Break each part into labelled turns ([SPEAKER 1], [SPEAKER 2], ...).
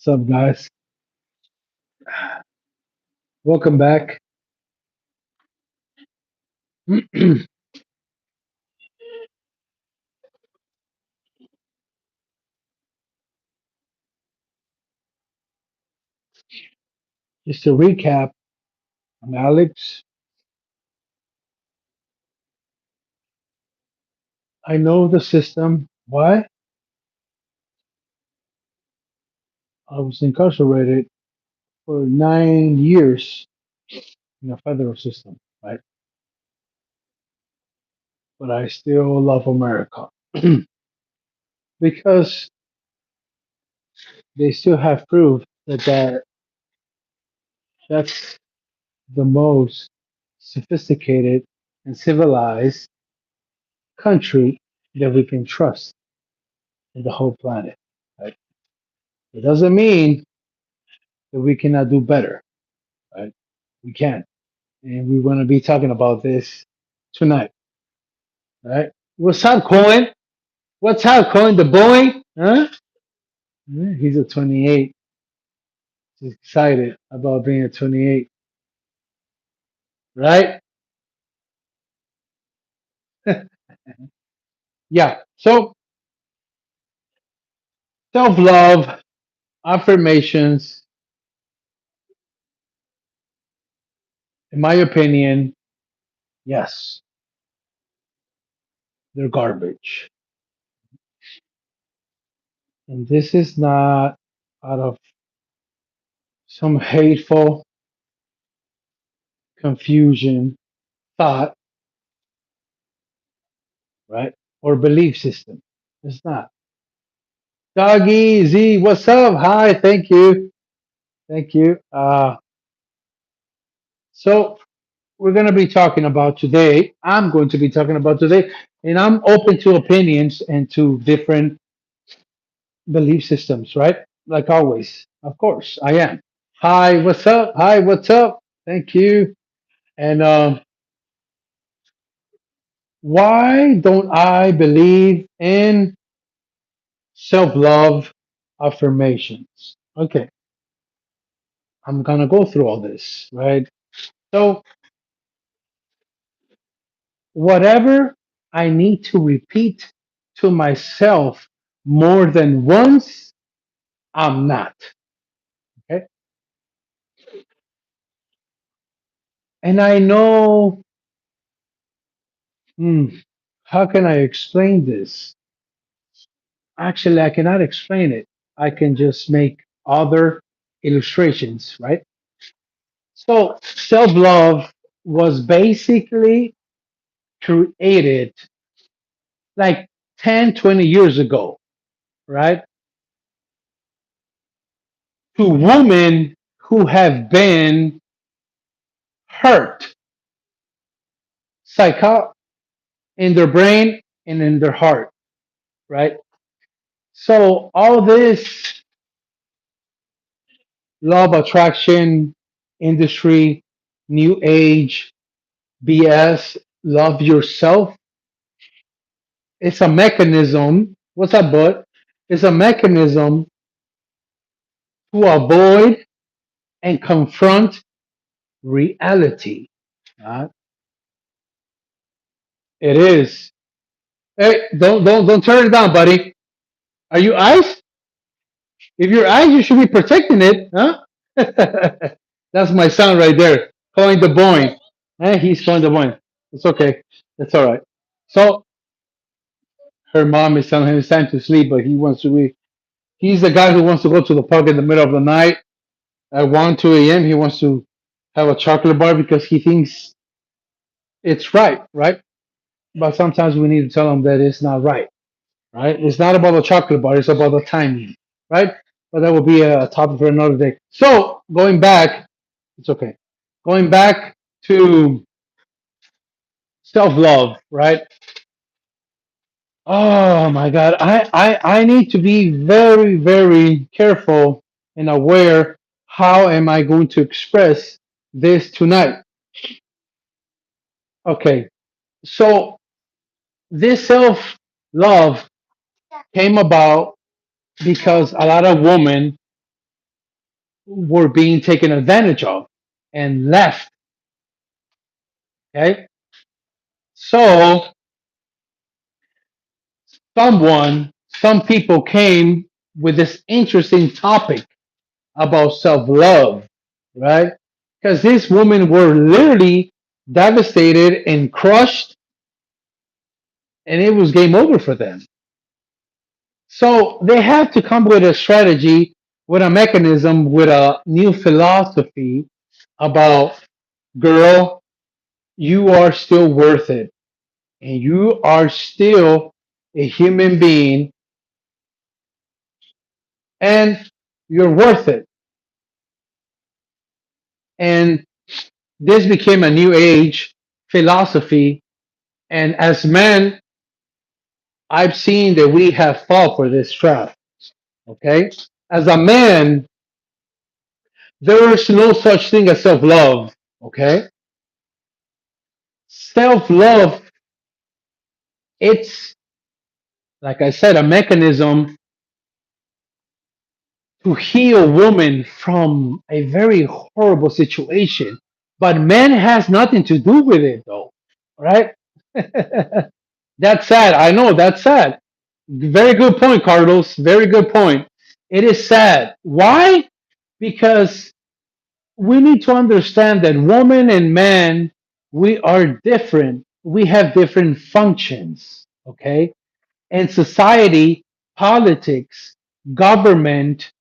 [SPEAKER 1] What's up, guys? Welcome back. It's Just to recap, I'm Alex. I know the system. Why? I was incarcerated for 9 years in the federal system, right? But I still love America because they still have proof that's the most sophisticated and civilized country that we can trust in the whole planet. Right? It doesn't mean that we cannot do better, right? We can. And we're going to be talking about this tonight. Right? What's up, Coin? What's up, Coin? The boy? Huh? Yeah, he's a 28. He's excited about being a 28, right? Yeah. So self love, affirmations, in my opinion, yes, they're garbage. And this is not out of some hateful confusion, thought, right? Or belief system. It's not. Doggy Z, what's up? Hi, thank you. Thank you. So we're going to be talking about today. I'm going to be talking about today, and I'm open to opinions and to different belief systems, right? Like always, of course, I am. Hi, what's up? Hi, what's up? Thank you. And why don't I believe in self love affirmations? Okay, I'm gonna go through all this, right? So whatever I need to repeat to myself more than once, I'm not. Okay. And I know, hmm, how can I explain this? Actually, I cannot explain it. I can just make other illustrations, right? So, self love was basically created like 10, 20 years ago, right? To women who have been hurt psycho in their brain and in their heart, right? So all this law of attraction industry, new age, BS, love yourself, it's a mechanism. What's up, bud? It's a mechanism to avoid and confront reality. Uh, it is. Hey, don't turn it down, buddy. Are you ice? If you're ice, you should be protecting it, huh? That's my son right there, calling the boy. He's calling the boy. It's okay. It's all right. So her mom is telling him it's time to sleep, but he wants to be. He's the guy who wants to go to the park in the middle of the night at 1, 2 a.m. He wants to have a chocolate bar because he thinks it's right, right? But sometimes we need to tell him that it's not right, right? It's not about the chocolate bar, it's about the timing, right? But that will be a topic for another day. So going back, it's okay. Going back to self love, right? Oh my God, I need to be very, very careful and aware. How am I going to express this tonight? Okay, so this self love came about because a lot of women were being taken advantage of and left. Okay. So some people came with this interesting topic about self-love, right? Because these women were literally devastated and crushed, and it was game over for them. So they have to come with a strategy, with a mechanism, with a new philosophy about, girl, you are still worth it, and you are still a human being, and you're worth it. And this became a new age philosophy. And as men, I've seen that we have fallen for this trap. Okay. As a man, there is no such thing as self love. Okay. Self love, it's, like I said, a mechanism to heal women from a very horrible situation. But man has nothing to do with it, though. Right? That's sad. I know that's sad. Very good point, Carlos. Very good point. It is sad. Why? Because we need to understand that woman and man, we are different. We have different functions. Okay. And society, politics, government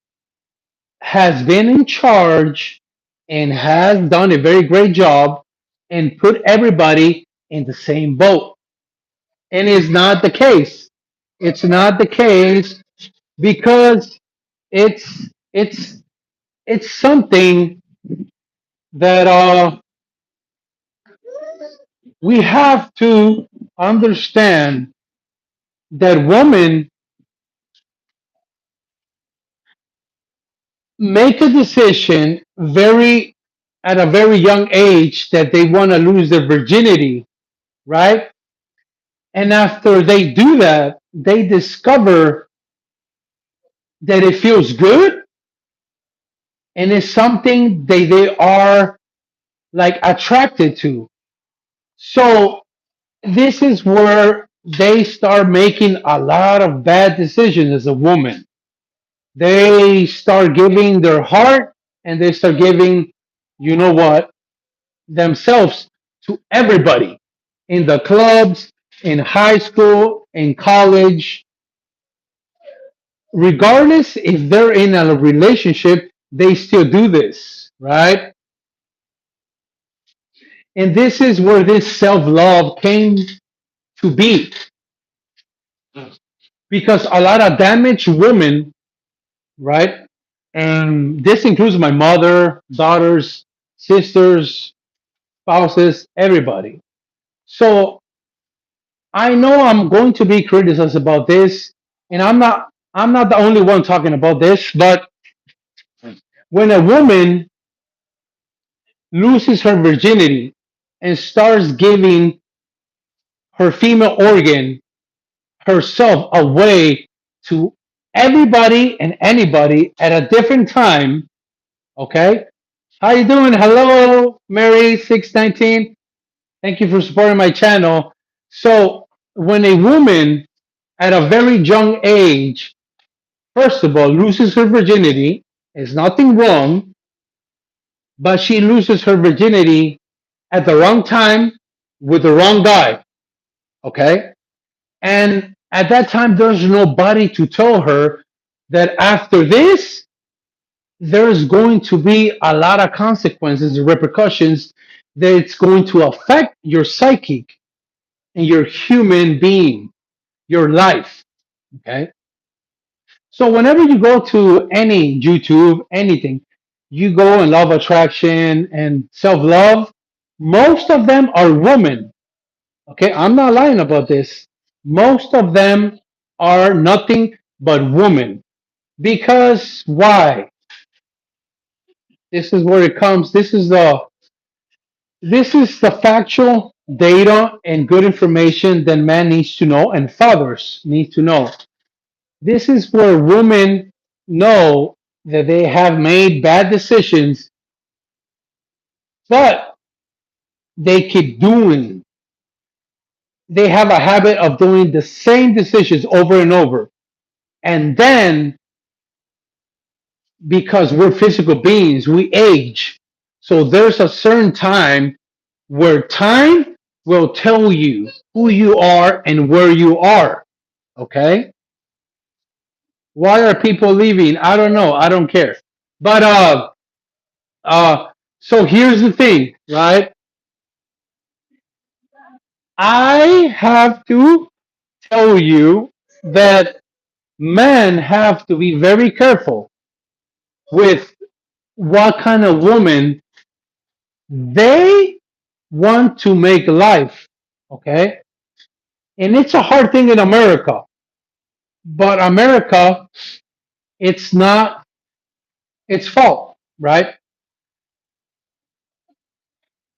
[SPEAKER 1] has been in charge and has done a very great job and put everybody in the same boat. And it's not the case. It's not the case because it's it's it's something that we have to understand, that women make a decision very at a very young age that they want to lose their virginity, right? And after they do that, they discover that it feels good and it's something they are like attracted to. So this is where they start making a lot of bad decisions as a woman. They start giving their heart and they start giving, you know what, themselves to everybody in the clubs, in high school, in college, regardless if they're in a relationship, they still do this, right? And this is where this self love came to be, because a lot of damaged women, right? And this includes my mother, daughters, sisters, spouses, everybody. So I know I'm going to be criticized about this, and I'm not the only one talking about this, but when a woman loses her virginity and starts giving her female organ, herself, away to everybody and anybody at a different time, okay? How you doing? Hello, Mary 619. Thank you for supporting my channel. So, when a woman at a very young age, first of all, loses her virginity, is nothing wrong, but she loses her virginity at the wrong time with the wrong guy, okay? And at that time, there's nobody to tell her that after this, there's going to be a lot of consequences and repercussions that it's going to affect your psychic and your human being, your life. Okay. So whenever you go to any YouTube, anything, you go in love attraction and self love, most of them are women. Okay. I'm not lying about this. Most of them are nothing but women. Because why? This is where it comes. This is the factual data and good information that man needs to know and fathers need to know. This is where women know that they have made bad decisions, but they keep doing. They have a habit of doing the same decisions over and over. And then, because we're physical beings, we age. So there's a certain time where time will tell you who you are and where you are. Okay? Why are people leaving? I don't know. I don't care. But uh so here's the thing, right? I have to tell you that men have to be very careful with what kind of woman they want to make life. Okay? And it's a hard thing in America. But America, it's not its fault, right?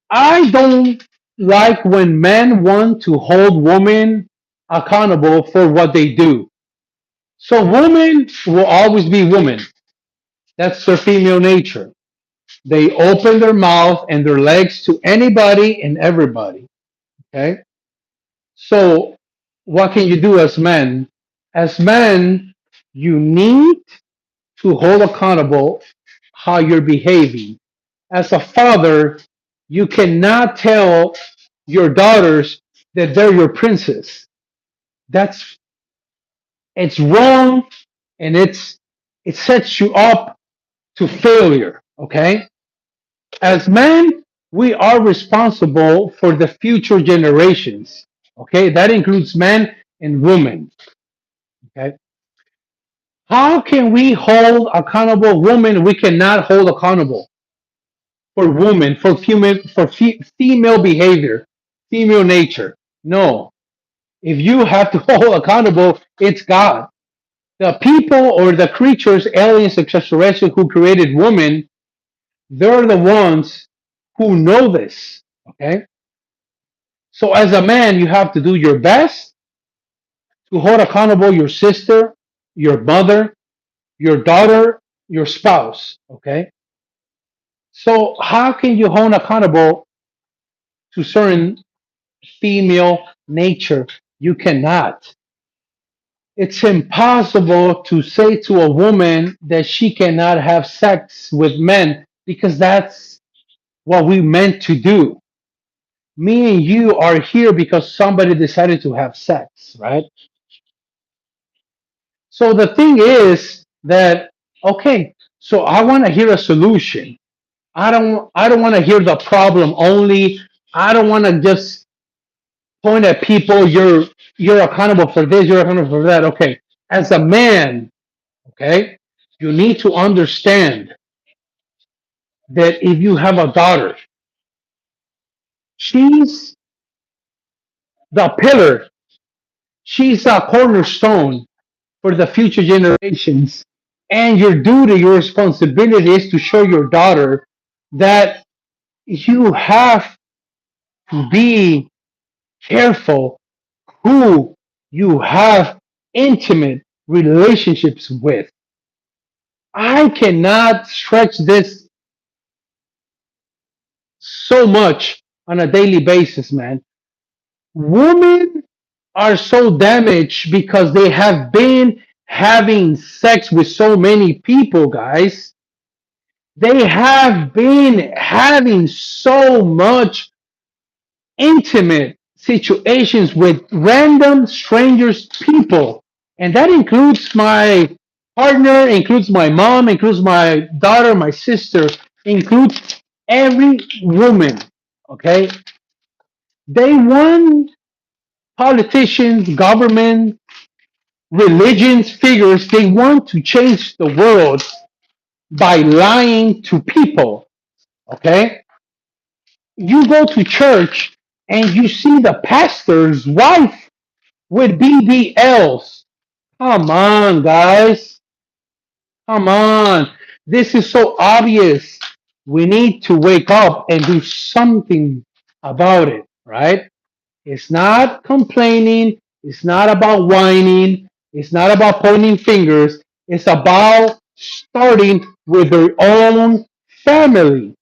[SPEAKER 1] I don't like when men want to hold women accountable for what they do. So women will always be women. That's their female nature. They open their mouth and their legs to anybody and everybody. Okay. So what can you do as men? As men, you need to hold accountable how you're behaving. As a father, you cannot tell your daughters that they're your princess. That's it's wrong, and it sets you up to failure. Okay, as men, we are responsible for the future generations. Okay, that includes men and women. Okay, how can we hold accountable women? We cannot hold accountable for women, for female behavior, female nature. No, if you have to hold accountable, it's God. The people or the creatures, aliens, extraterrestrials who created women, they're the ones who know this. Okay, so as a man, you have to do your best to hold accountable your sister, your mother, your daughter, your spouse. Okay, so how can you hold accountable to certain female nature? You cannot. It's impossible to say to a woman that she cannot have sex with men because that's what we meant to do. Me and you are here because somebody decided to have sex, right? So the thing is that okay, so I want to hear a solution. I don't want to hear the problem only. I don't want to just point at people. You're accountable for this, you're accountable for that. Okay. As a man, okay, you need to understand that if you have a daughter, she's the pillar, she's a cornerstone for the future generations. And your duty, your responsibility is to show your daughter that you have to be careful who you have intimate relationships with. I cannot stretch this so much on a daily basis, man. Women are so damaged because they have been having sex with so many people, guys. They have been having so much intimate situations with random strangers people. And that includes my partner, includes my mom, includes my daughter, my sister, includes every woman. Okay? They want politicians, government, religions, figures, they want to change the world by lying to people. Okay? You go to church and you see the pastor's wife with BBLs. Come on, guys. Come on. This is so obvious. We need to wake up and do something about it, right? It's not complaining. It's not about whining. It's not about pointing fingers. It's about starting with their own family,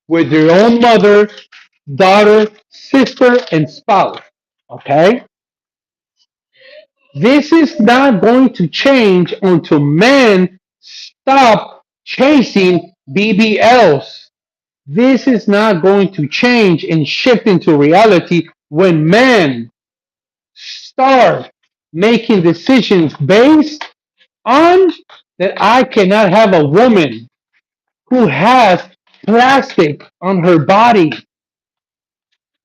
[SPEAKER 1] with their own mother, daughter, sister, and spouse. Okay? This is not going to change until men stop chasing BBLs. This is not going to change and shift into reality when men start making decisions based on that I cannot have a woman who has plastic on her body.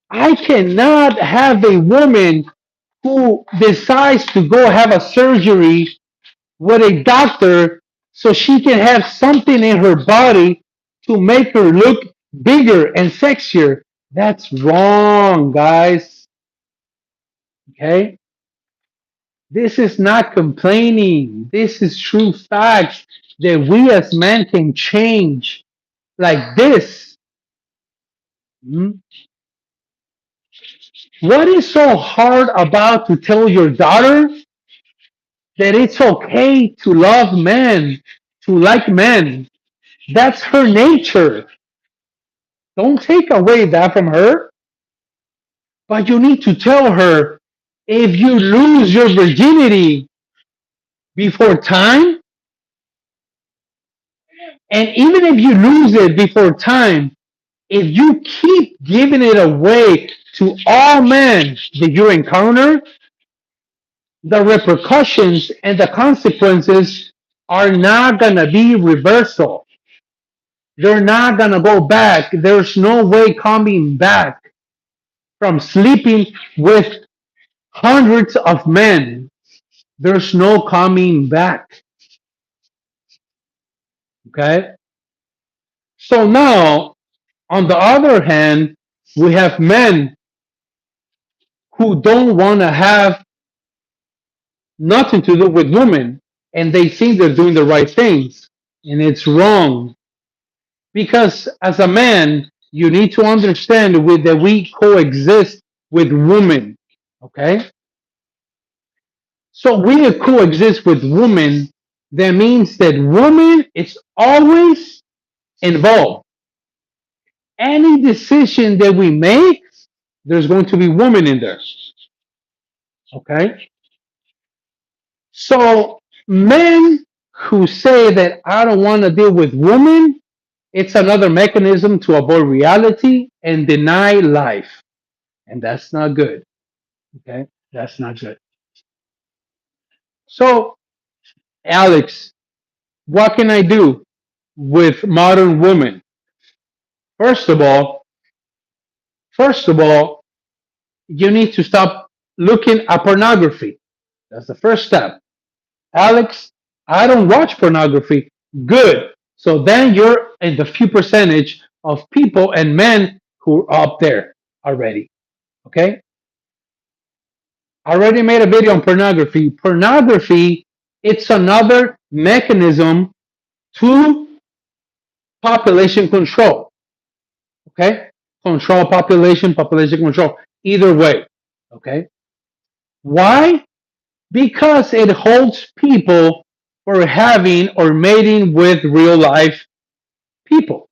[SPEAKER 1] I cannot have a woman who decides to go have a surgery with a doctor so she can have something in her body to make her look bigger and sexier. That's wrong, guys. Okay? This is not complaining. This is true facts that we as men can change like this. Hmm? What is so hard about to tell your daughter that it's okay to love men, to like men? That's her nature. Don't take away that from her. But you need to tell her if you lose your virginity before time, and even if you lose it before time, if you keep giving it away to all men that you encounter, the repercussions and the consequences are not going to be reversal. They're not going to go back. There's no way coming back from sleeping with hundreds of men. There's no coming back. Okay? So now, on the other hand, we have men who don't want to have nothing to do with women and they think they're doing the right things. And it's wrong. Because as a man, you need to understand that we coexist with women. Okay? So we coexist with women. That means that woman is always involved. Any decision that we make, there's going to be women in there. Okay? So men who say that I don't want to deal with women, it's another mechanism to avoid reality and deny life. And that's not good. Okay? That's not good. So, Alex, what can I do with modern women? First of all, first of all, you need to stop looking at pornography. That's the first step. Alex, I don't watch pornography. Good. So then you're in the few percentage of people and men who are up there already. Okay? I already made a video on pornography. Pornography, it's another mechanism to population control. Okay? Control population, population control. Either way. Okay? Why? Because it holds people for having or mating with real life people.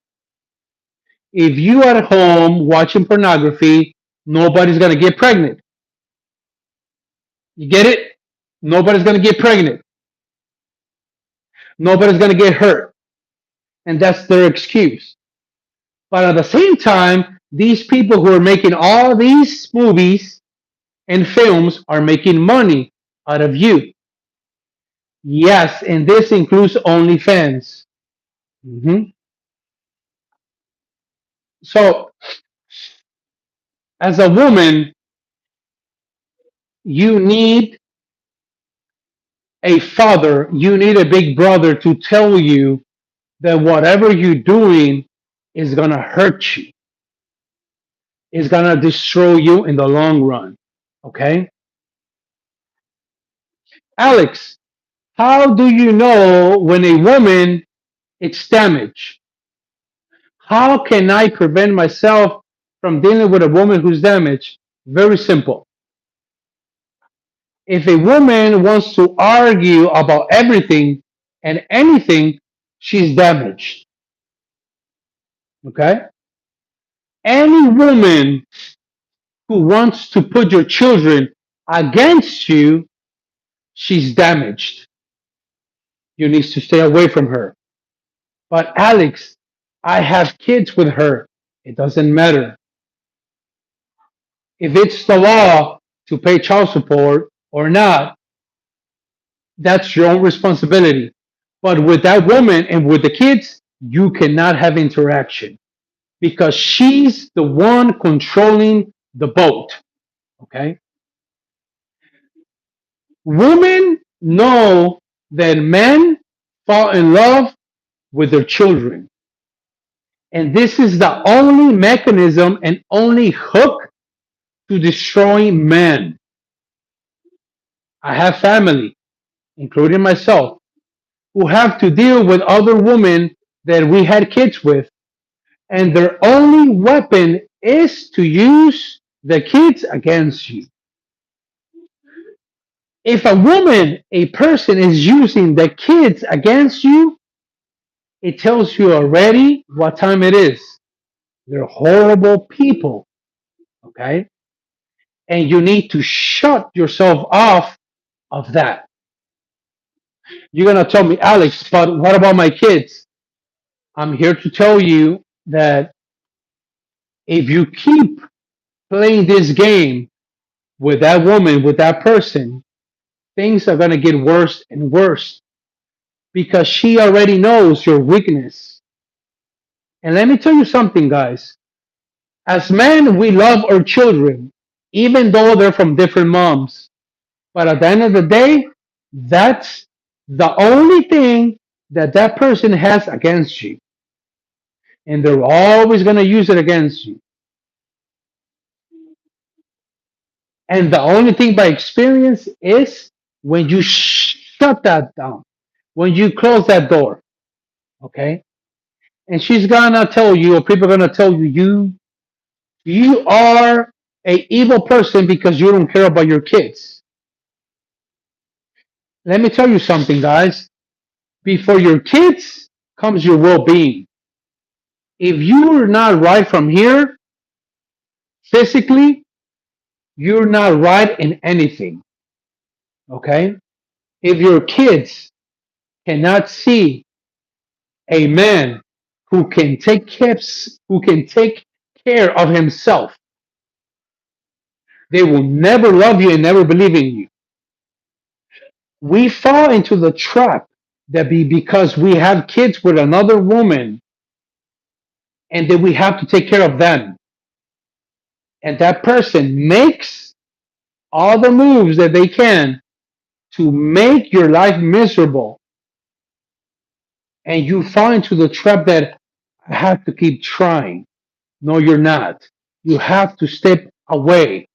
[SPEAKER 1] If you at home watching pornography, nobody's gonna get pregnant. You get it? Nobody's gonna get pregnant. Nobody's gonna get hurt. And that's their excuse. But at the same time, these people who are making all these movies and films are making money out of you. Yes, and this includes OnlyFans. Mhm. So, as a woman, you need a father, you need a big brother to tell you that whatever you're doing is going to hurt you, is going to destroy you in the long run. Okay? Alex, how do you know when a woman is damaged? How can I prevent myself from dealing with a woman who's damaged? Very simple. If a woman wants to argue about everything and anything, she's damaged. Okay? Any woman who wants to put your children against you, she's damaged. You need to stay away from her. But Alex, I have kids with her. It doesn't matter. If it's the law to pay child support or not, that's your own responsibility. But with that woman and with the kids, you cannot have interaction because she's the one controlling the boat. Okay? Women know that men fall in love with their children. And this is the only mechanism and only hook to destroy men. I have family, including myself, who have to deal with other women that we had kids with, and their only weapon is to use the kids against you. If a woman, a person is using the kids against you, it tells you already what time it is. They're horrible people, okay? And you need to shut yourself off of that. You're going to tell me, Alex, but what about my kids? I'm here to tell you that if you keep playing this game with that woman, with that person, things are going to get worse and worse because she already knows your weakness. And let me tell you something, guys. As men, we love our children, even though they're from different moms. But at the end of the day, that's the only thing that that person has against you. And they're always going to use it against you. And the only thing by experience is when you shut that down, when you close that door, okay? And she's gonna tell you, or people are gonna tell you, you are a evil person because you don't care about your kids. Let me tell you something, guys. Before your kids comes your well-being. If you're not right from here, physically, you're not right in anything. Okay? If your kids cannot see a man who can take care of himself, they will never love you and never believe in you. We fall into the trap that because we have kids with another woman and that we have to take care of them. And that person makes all the moves that they can to make your life miserable. And you fall into the trap that I have to keep trying. No, you're not. You have to step away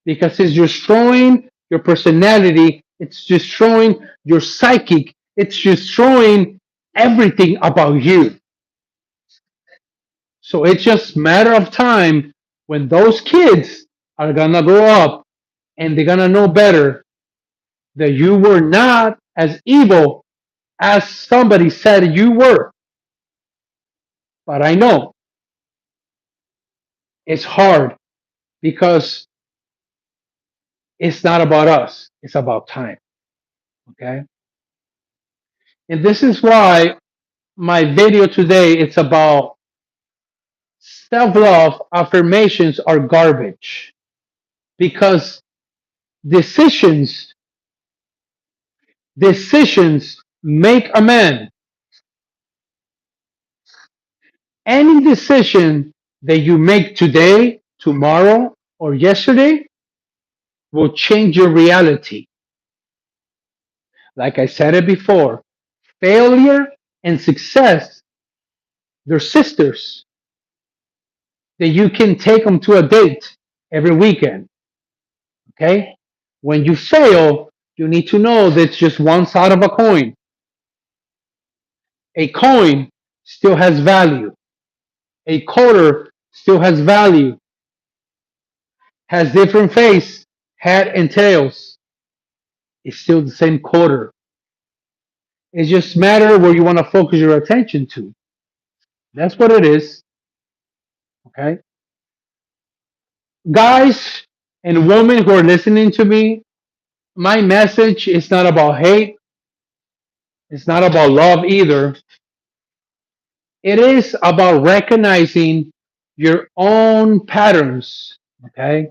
[SPEAKER 1] because it's destroying your personality, it's destroying your psychic, it's destroying everything about you. So it's just matter of time when those kids are gonna grow up and they're gonna know better that you were not as evil as somebody said you were. But I know it's hard because it's not about us, it's about time. Okay. And this is why my video today it's about self-love affirmations are garbage because decisions decisions make a man. Any decision that you make today, tomorrow, or yesterday will change your reality. Like I said it before, failure and success, they're sisters that you can take them to a date every weekend. Okay? When you fail, you need to know that's just one side of a coin. A coin still has value. A quarter still has value. Has different face, head, and tails. It's still the same quarter. It just matter where you want to focus your attention to. That's what it is. Okay, guys and women who are listening to me, my message is not about hate. It's not about love either. It is about recognizing your own patterns. Okay,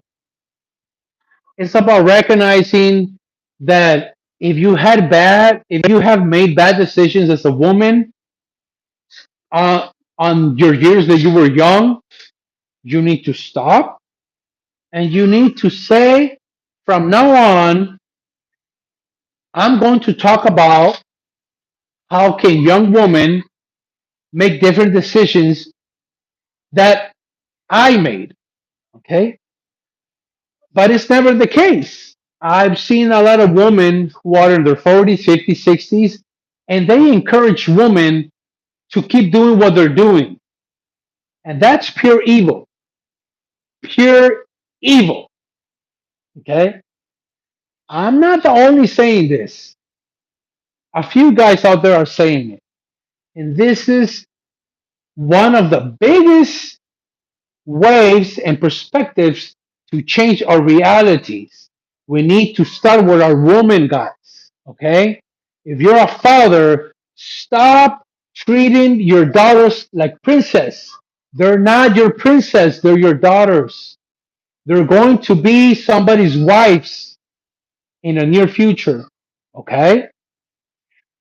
[SPEAKER 1] it's about recognizing that if you have made bad decisions as a woman uh, on your years that you were young, you need to stop and you need to say, from now on, I'm going to talk about how can young women make different decisions that I made. Okay, but it's never the case. I've seen a lot of women who are in their 40s, 50s, 60s, and they encourage women to keep doing what they're doing. And that's pure evil. Pure evil. Okay? I'm not the only saying this. A few guys out there are saying it. And this is one of the biggest waves and perspectives to change our realities. We need to start with our woman guys. Okay? If you're a father, stop treating your daughters like princess. They're not your princess, they're your daughters. They're going to be somebody's wives in the near future. Okay?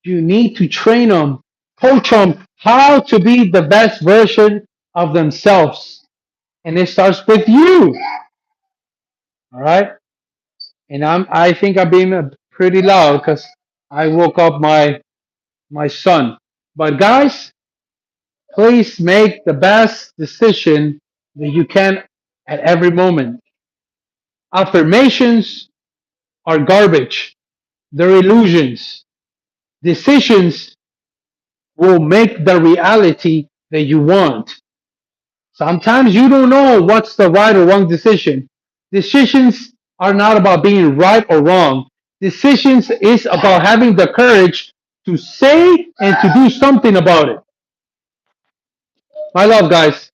[SPEAKER 1] You need to train them, coach them how to be the best version of themselves. And it starts with you. All right? And I think I'm being pretty loud because I woke up my son. But guys, please make the best decision that you can at every moment. Affirmations are garbage. They're illusions. Decisions will make the reality that you want. Sometimes you don't know what's the right or wrong decision. Decisions are not about being right or wrong. Decisions is about having the courage to say and to do something about it. My love, guys.